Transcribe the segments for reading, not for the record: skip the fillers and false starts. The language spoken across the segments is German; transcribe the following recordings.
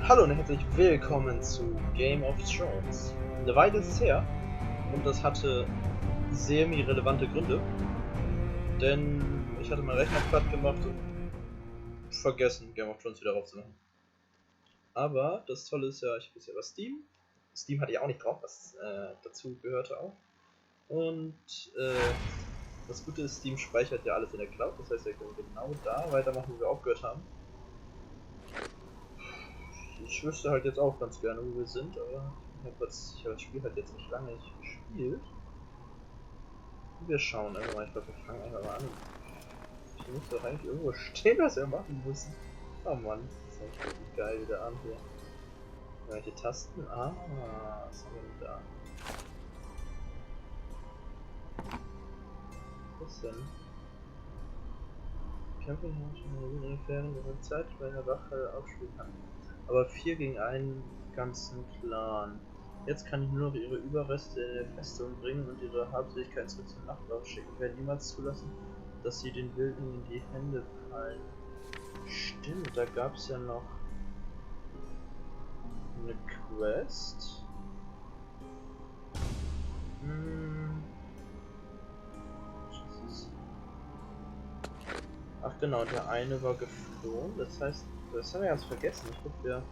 Hallo und herzlich willkommen zu Game of Thrones. Eine Weile ist es her und das hatte semi-relevante Gründe, denn ich hatte meinen Rechner platt gemacht und vergessen, Game of Thrones wieder raufzumachen. Aber das Tolle ist ja, ich habe ja über Steam. Steam hatte ich auch nicht drauf, was dazu gehörte auch. Und das Gute ist, Steam speichert ja alles in der Cloud, das heißt, wir können genau da weitermachen, wo wir aufgehört haben. Ich wüsste halt jetzt auch ganz gerne, wo wir sind, aber ich habe das Spiel halt jetzt nicht lange nicht gespielt. Wir schauen einfach mal, ich glaube, wir fangen einfach mal an. Ich muss doch eigentlich irgendwo stehen, was wir machen müssen. Oh Mann, das ist echt richtig geil wieder an hier. Welche Tasten? Ah, was haben wir denn da? Was denn? Camping hat schon eine Entfernung der Zeit bei einer Wache aufspielen kann. Aber 4 gegen einen ganzen Clan. Jetzt kann ich nur noch ihre Überreste in der Festung bringen und ihre Habseligkeiten zurück zum Nachbarn schicken. Ich werde niemals zulassen, dass sie den Wilden in die Hände fallen. Stimmt, da gab es ja noch eine Quest. Ach genau, der eine war geflohen. Das heißt, das haben wir ganz vergessen. Ich glaube,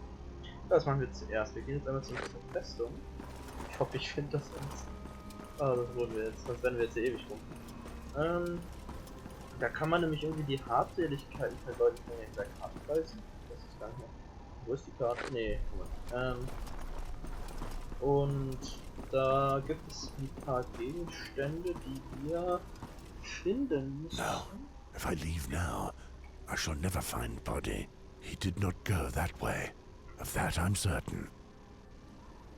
das machen wir zuerst. Wir gehen jetzt einmal zur Festung. Ich hoffe, ich finde das uns. Ah, das wurden wir jetzt. Sonst werden wir jetzt hier ewig rum. Da kann man nämlich irgendwie die Habseligkeiten von Leuten von der Karte weisen. Das ist gar nicht mehr. Wo ist die Karte? Nee, und da gibt es ein paar Gegenstände, die wir finden müssen. No, if I leave now, I shall never find Body. He did not go that way. Of that I'm certain.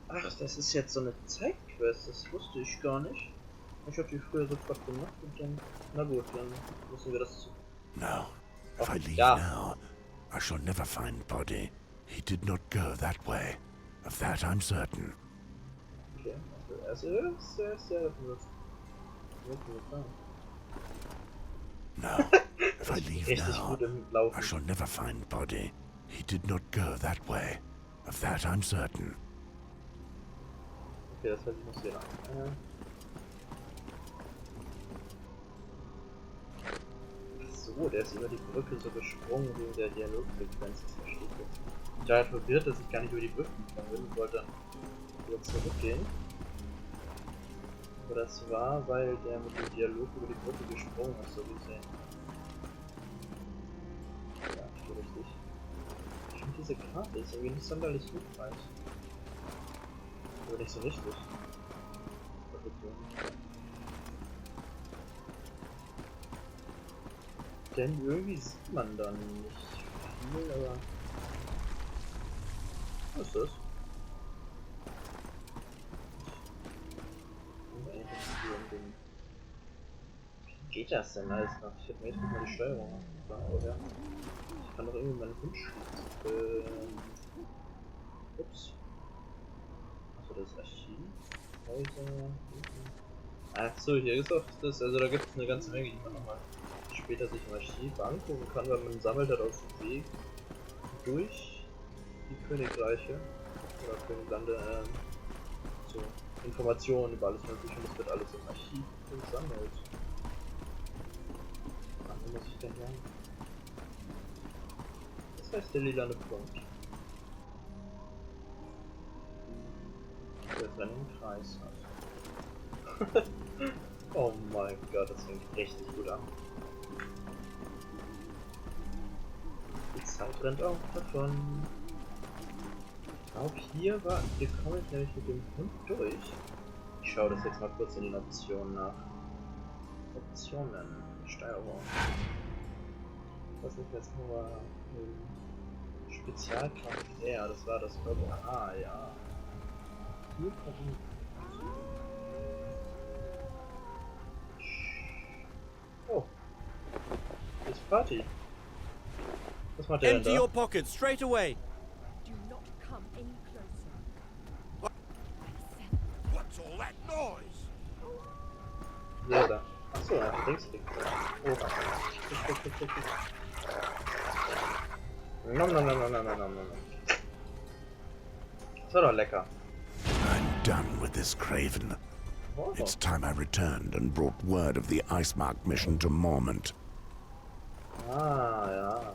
Ach, das ist jetzt so eine Zeitquest, das wusste ich gar nicht. Ich habe die früher sofort gemacht und dann, na gut, dann müssen wir das. No, if I leave now, I shall never find Body. He did not go that way. Of that I'm certain. Okay, also er ist ja No, if I leave now, I shall never find Body. He did not go that way. Of that I'm certain. Okay, das heißt, ich muss hier lang. So, der ist über die Brücke so gesprungen wegen der Dialogsequenz, das verstehe ich jetzt. Ich war halt verwirrt, dass ich gar nicht über die Brücke gegangen bin und wollte dann wieder zurückgehen. Aber das war, weil der mit dem Dialog über die Brücke gesprungen ist, so gesehen. Ja, ich bin richtig. Ich finde diese Karte ist irgendwie nicht sonderlich hilfreich. Aber nicht so richtig. Denn irgendwie sieht man dann nicht viel, aber... Was ist das? Wie geht das denn alles noch? Ich hätte mir jetzt mal die Steuerung angefangen, oder? Ich kann doch irgendwie meinen Hund schließen. Ups. Achso, das ist Archiv. Achso, hier ist auch das, also da gibt es eine ganze Menge, die man nochmal später sich im Archiv angucken kann, weil man sammelt halt auf dem Weg durch die Königreiche oder Königlande so Informationen über alles mögliche und das wird alles im Archiv gesammelt. Ach, wo muss ich denn her? Das heißt der lilane Punkt. Der drin im Kreis hat. Oh mein Gott, das fängt richtig gut an. Die Zeit rennt auch davon. Auch hier war, hier komme ich nämlich mit dem Hund durch. Ich schaue das jetzt mal kurz in den Optionen nach. Optionen, Steuerung. Was ist jetzt nur Spezialkraft R, das war das glaube ich. Ah ja. Hier kommt oh. Ist Party. Was macht der denn da? Empty your pockets straight away. Do not come any closer. What's all that noise? Ja, da. Achso, einfach Linksklick. Oh. Nom nom nom nom nom nom nom nom. Das war doch lecker. I'm done with this craven. Oh. It's time I returned and brought word of the Icemark mission to Mormont. Ah, ja.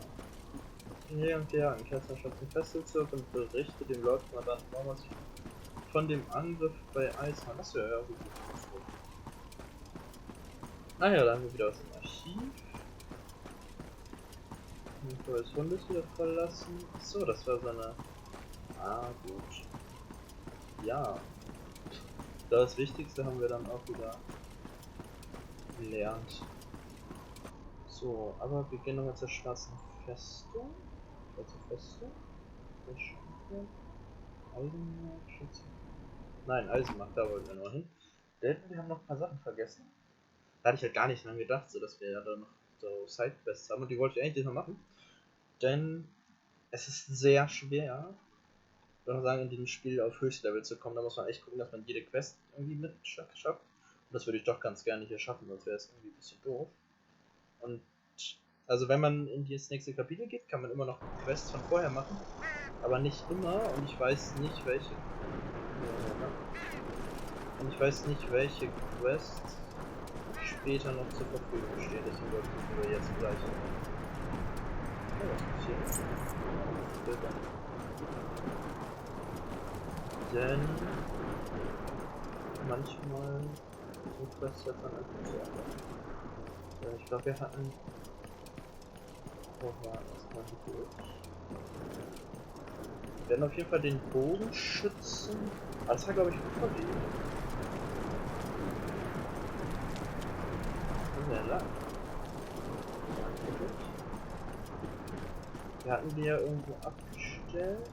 Hier und jagen Kerzenschutz im Fesselzug und berichte dem Lord Commandant Mormons von dem Angriff bei Eismann. Das wäre ja gut. Ah ja, da haben wir wieder aus dem Archiv. Das Hundes wieder verlassen. So, das war seine. Ah, gut. Ja. Das Wichtigste haben wir dann auch wieder gelernt. So, aber wir gehen nochmal zur schwarzen Festung. Schwarze Festung? Eisenmark, Schütze. Nein, Eisenmark, da wollten wir noch hin. Denn wir haben noch ein paar Sachen vergessen. Da hatte ich halt gar nicht dran gedacht, so dass wir ja da noch so Sidequests haben und die wollte ich eigentlich noch machen. Denn es ist sehr schwer, würde ich sagen, in diesem Spiel auf Höchstlevel zu kommen. Da muss man echt gucken, dass man jede Quest irgendwie mit schafft. Und das würde ich doch ganz gerne hier schaffen, sonst wäre es irgendwie ein bisschen doof. Und also wenn man in das nächste Kapitel geht, kann man immer noch Quests von vorher machen. Aber nicht immer und ich weiß nicht welche. Und ich weiß nicht welche Quests später noch zur Verfügung stehen. Deswegen sollten wir jetzt gleich. Oh, was passiert? Denn manchmal sind Quests jetzt dann einfach so anders. Ich glaube, wir hatten. Oh, war das mal gut. Wir werden auf jeden Fall den Bogenschützen. Ah, das war, glaube ich, Uploadplan. Sehr lang. Wir hatten die ja irgendwo abgestellt.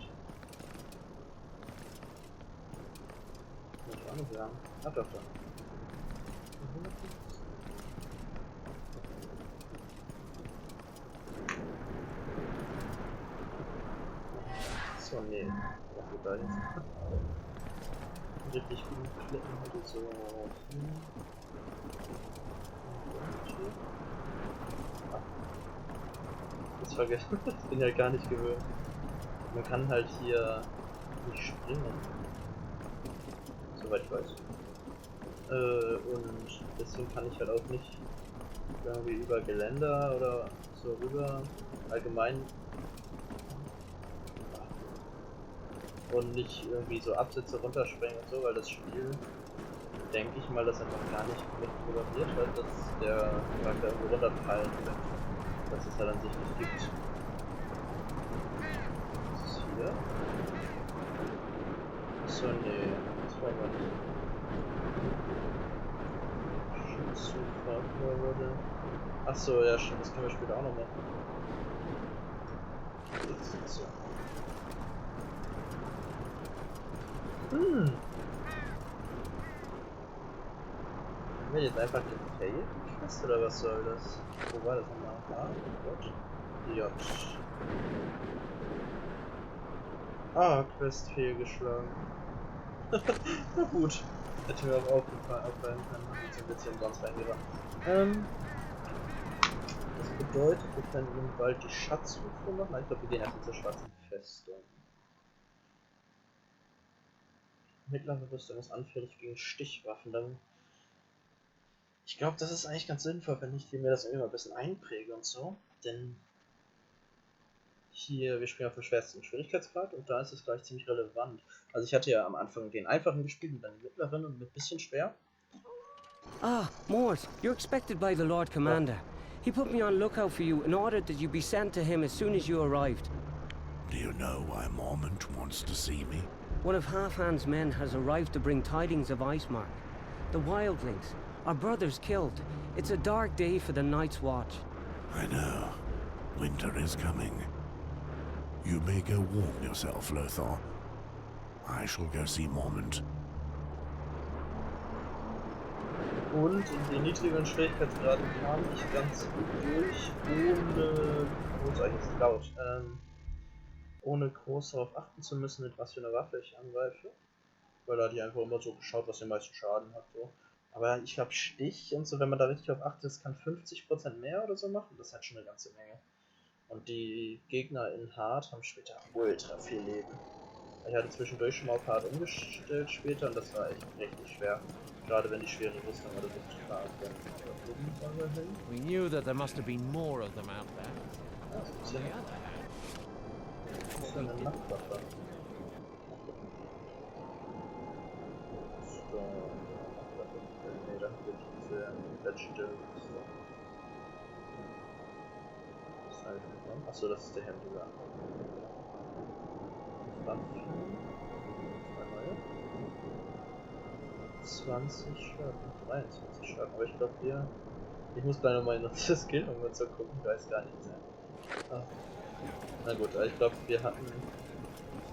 Muss ich auch nicht sagen. Ah, doch, doch. So, nee. Was geht da jetzt? Richtig guten Klippen hätte so. Das vergessen. Das bin ja gar nicht gewöhnt. Man kann halt hier nicht springen. Soweit ich weiß. Und deswegen kann ich halt auch nicht irgendwie über Geländer oder so rüber allgemein und nicht irgendwie so Absätze runterspringen und so, weil das Spiel, denke ich mal, das einfach gar nicht mit programmiert hat, dass der Charakter irgendwo runterfallen könnte. Dass es halt an sich nicht gibt. Was ist hier? So, nee, das wollen wir nicht. Schützenfahrt wurde. Achso, ja stimmt, das können wir später auch noch machen. So. Haben wir jetzt einfach den Fail Quest oder was soll das? Wo war das nochmal? A, J. J. Ah, Quest fehlgeschlagen. Na gut. Hätte mir auch auffallen können, wenn ich ein bisschen sonst reingerannt. Das bedeutet, wir können im Wald die Schatzsuche machen. Ich glaube, wir gehen erst zur schwarzen Festung. Mittlere Rüstung ist anfällig gegen Stichwaffen. Dann ich glaube, das ist eigentlich ganz sinnvoll, wenn ich mir das irgendwie mal ein bisschen einpräge und so. Denn hier, wir spielen auf dem schwersten Schwierigkeitsgrad und da ist es gleich ziemlich relevant. Also ich hatte ja am Anfang den einfachen gespielt und dann den mittleren und mit bisschen schwer. Ah, Morse, you're expected by the Lord Commander. He put me on lookout for you and ordered that you be sent to him as soon as you arrived. Do you know why Mormont wants to see me? One of Halfhand's men has arrived to bring tidings of Icemark. The wildlings. Our brother's killed. It's a dark day for the Night's Watch. I know. Winter is coming. You may go warm yourself, Lothar. I shall go see Mormont. Und in den niedrigeren Schwierigkeitsgraden kam ich ganz gut durch, ohne, wo ist eigentlich jetzt laut, ohne groß darauf achten zu müssen, mit was für eine Waffe ich angreife. Weil da hatte ich einfach immer so geschaut, was den meisten Schaden hat. So. Aber ich glaube Stich und so, wenn man da richtig auf achtet, das kann 50% mehr oder so machen. Das ist halt schon eine ganze Menge. Und die Gegner in Hard haben später ultra viel Leben. Ich hatte zwischendurch schon mal auf hart umgestellt später und das war echt richtig schwer. Gerade wenn die schwere Rüstung oder so total sind. We knew that there must have been more of them out there. Ja, das ist ja eine Nachtwaffe. So, nee, da haben wir diese Legendary Rüstung. Was habe ich bekommen? Achso, das ist der Händler. 20 Schaden, 23 Schaden, aber ich glaube ich muss gleich nochmal in unsere Skill um zu gucken, ich weiß gar nicht mehr. Ah. Na gut, ich glaube wir hatten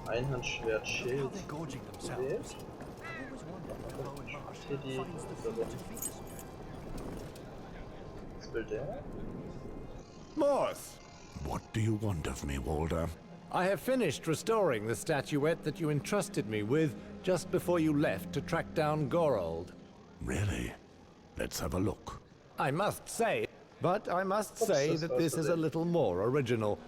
Einhandschwert, Schild gewählt. Hier die was will der? Morth! What do you want of me, Walder? I have finished restoring the statuette that you entrusted me with just before you left to track down Gorold. Really? Let's have a look. I must say that this is a little more original.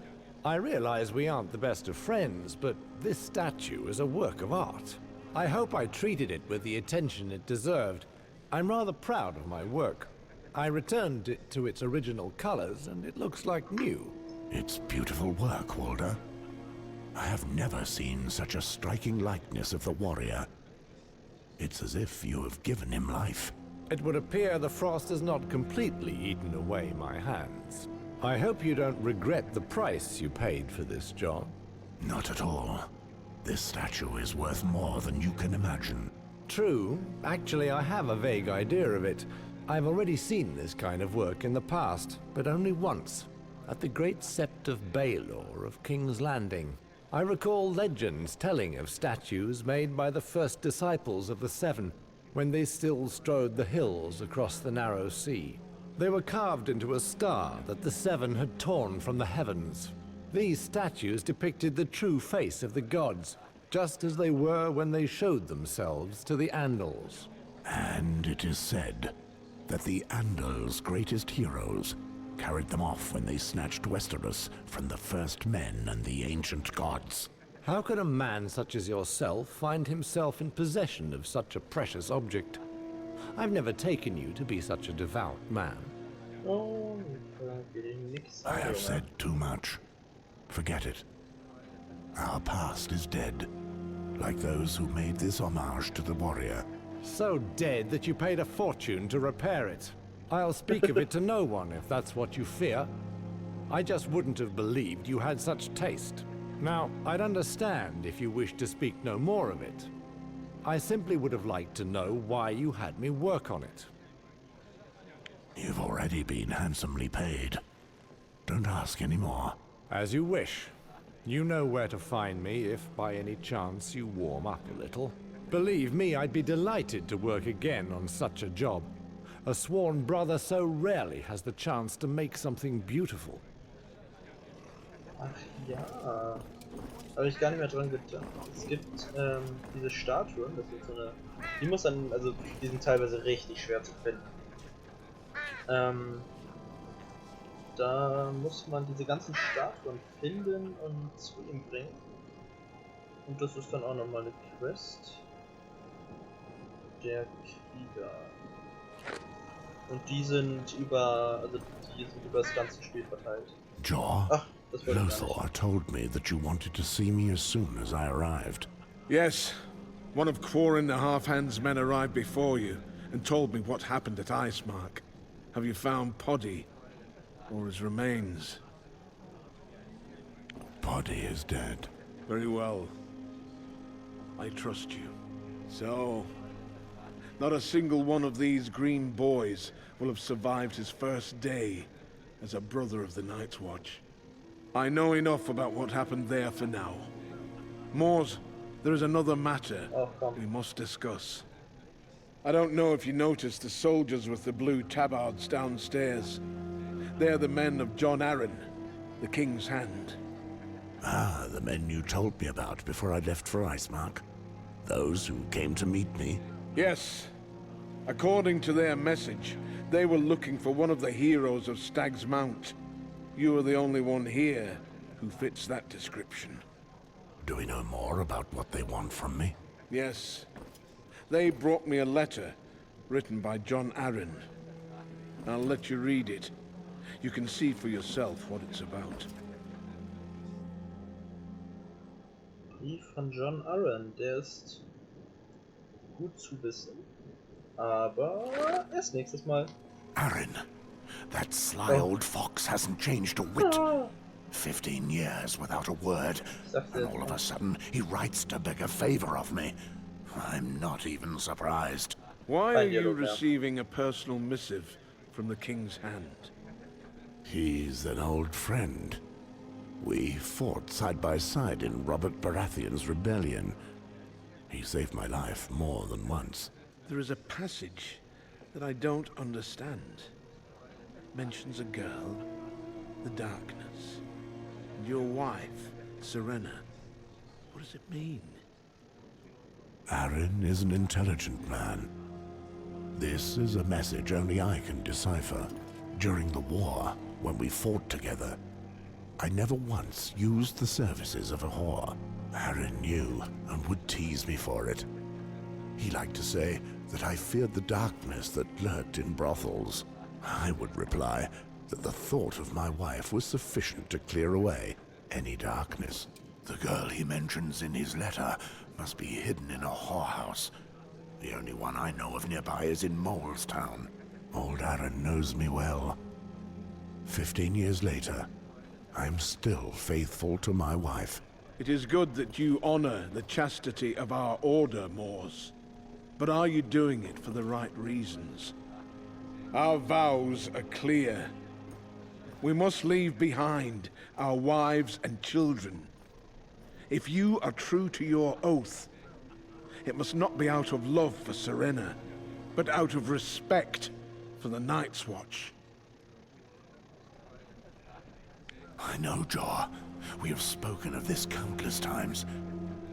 I realize we aren't the best of friends, but this statue is a work of art. I hope I treated it with the attention it deserved. I'm rather proud of my work. I returned it to its original colors, and it looks like new. It's beautiful work, Walder. I have never seen such a striking likeness of the warrior. It's as if you have given him life. It would appear the frost has not completely eaten away my hands. I hope you don't regret the price you paid for this job. Not at all. This statue is worth more than you can imagine. True. Actually, I have a vague idea of it. I've already seen this kind of work in the past, but only once, at the great Sept of Baelor of King's Landing. I recall legends telling of statues made by the first disciples of the Seven, when they still strode the hills across the narrow sea. They were carved into a star that the Seven had torn from the heavens. These statues depicted the true face of the gods, just as they were when they showed themselves to the Andals. And it is said that the Andals' greatest heroes carried them off when they snatched Westeros from the first men and the ancient gods. How could a man such as yourself find himself in possession of such a precious object? I've never taken you to be such a devout man. Oh, I have said too much. Forget it. Our past is dead, like those who made this homage to the warrior. So dead that you paid a fortune to repair it. I'll speak of it to no one if that's what you fear. I just wouldn't have believed you had such taste. Now, I'd understand if you wished to speak no more of it. I simply would have liked to know why you had me work on it. You've already been handsomely paid. Don't ask any more. As you wish. You know where to find me if by any chance you warm up a little. Believe me, I'd be delighted to work again on such a job. A sworn brother so rarely has the chance to make something beautiful. Ach ja, habe ich gar nicht mehr dran gedacht. Es gibt diese Statuen, das ist so eine. Die muss dann, also die sind teilweise richtig schwer zu finden. Da muss man diese ganzen Statuen finden und zu ihm bringen. Und das ist dann auch nochmal eine Quest. Der Krieger. Und die sind über, das ganze Spiel verteilt. Jaw, Ach, das wollte ich gar nicht. Lothar told me that you wanted to see me as soon as I arrived. Yes. One of Quarren the Half-Hand's men arrived before you and told me what happened at Icemark. Have you found Poddy? Or his remains? Poddy is dead. Very well. I trust you. So, not a single one of these green boys will have survived his first day as a brother of the Night's Watch. I know enough about what happened there for now. Mors, there is another matter we must discuss. I don't know if you noticed the soldiers with the blue tabards downstairs. They're the men of John Arryn, the King's Hand. Ah, the men you told me about before I left for Icemark. Those who came to meet me. Yes. According to their message, they were looking for one of the heroes of Stag's Mount. You are the only one here who fits that description. Do we know more about what they want from me? Yes. They brought me a letter written by John Arryn. I'll let you read it. You can see for yourself what it's about. Brief von John Arryn, der ist gut zu wissen. Aber erst nächstes Mal. Arryn, that sly old fox hasn't changed a whit. 15 years without a word, and all of a sudden he writes to beg a favor of me. I'm not even surprised. Why are you receiving a personal missive from the king's hand? He's an old friend. We fought side by side in Robert Baratheon's rebellion. He saved my life more than once. There is a passage that I don't understand. Mentions a girl, the darkness, and your wife, Serena. What does it mean? Arryn is an intelligent man. This is a message only I can decipher. During the war, when we fought together, I never once used the services of a whore. Arryn knew and would tease me for it. He liked to say that I feared the darkness that lurked in brothels. I would reply that the thought of my wife was sufficient to clear away any darkness. The girl he mentions in his letter must be hidden in a whorehouse. The only one I know of nearby is in Molestown. Old Arryn knows me well. 15 years later, I'm still faithful to my wife. It is good that you honor the chastity of our order, Moors. But are you doing it for the right reasons? Our vows are clear. We must leave behind our wives and children. If you are true to your oath, it must not be out of love for Serena, but out of respect for the Night's Watch. I know, Jaw. We have spoken of this countless times,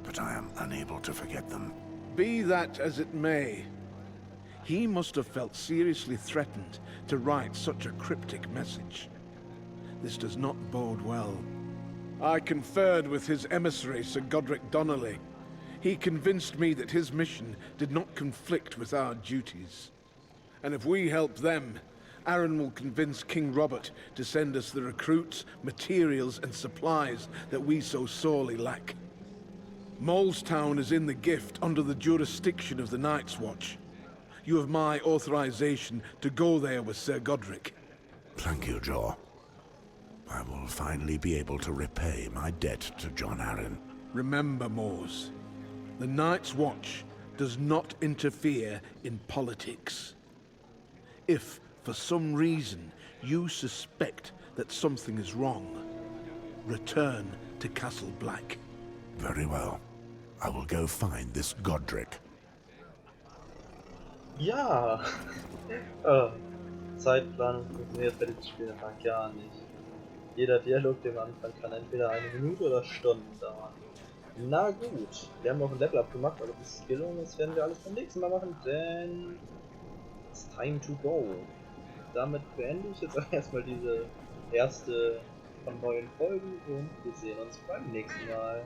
but I am unable to forget them. Be that as it may, he must have felt seriously threatened to write such a cryptic message. This does not bode well. I conferred with his emissary, Sir Godric Donnelly. He convinced me that his mission did not conflict with our duties. And if we help them, Arryn will convince King Robert to send us the recruits, materials, and supplies that we so sorely lack. Molestown is in the gift under the jurisdiction of the Night's Watch. You have my authorization to go there with Sir Godric. Thank you, Jaw. I will finally be able to repay my debt to John Arryn. Remember, Moors, the Night's Watch does not interfere in politics. If, for some reason, you suspect that something is wrong, return to Castle Black. Very well. I will go find this Godric. Ja! Zeitplanung funktioniert bei diesem Spiel einfach gar nicht. Jeder Dialog, den man anfangen kann, entweder eine Minute oder Stunden dauern. Na gut, wir haben noch ein Level-Up gemacht, aber das Skill und das werden wir alles beim nächsten Mal machen, denn it's time to go. Damit beende ich jetzt auch erstmal diese erste von neuen Folgen und wir sehen uns beim nächsten Mal.